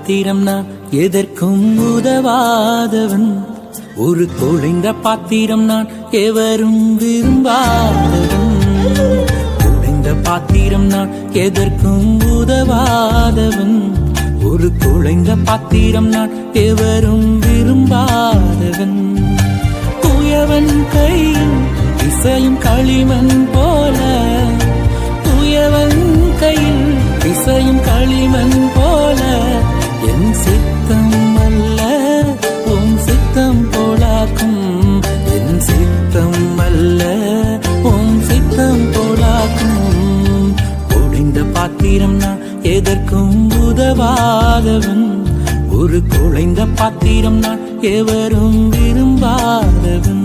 பாத்திரம் நான் எதற்கும் உதவாதவன். ஒரு குழைந்த பாத்திரம் நான் எவரும் விரும்பாதவன். குழைந்த பாத்திரம் நான் எதற்கும் உதவாதவன். ஒரு குழைந்த பாத்திரம் நான் எவரும் விரும்பாதவன். குயவன் கையில் இசையும் களிமண் போல, குயவன் கையில் இசையும் களிமண் போல, என் சித்தம் அல்ல உன் சித்தம் போலாக்கும். என் சித்தம் அல்ல உன் சித்தம் போலாக்கும். குழைந்த பாத்திரம் நான் எதற்கும் உதவாதவன். ஒரு குழைந்த பாத்திரம் நான் எவரும் விரும்பாதவன்.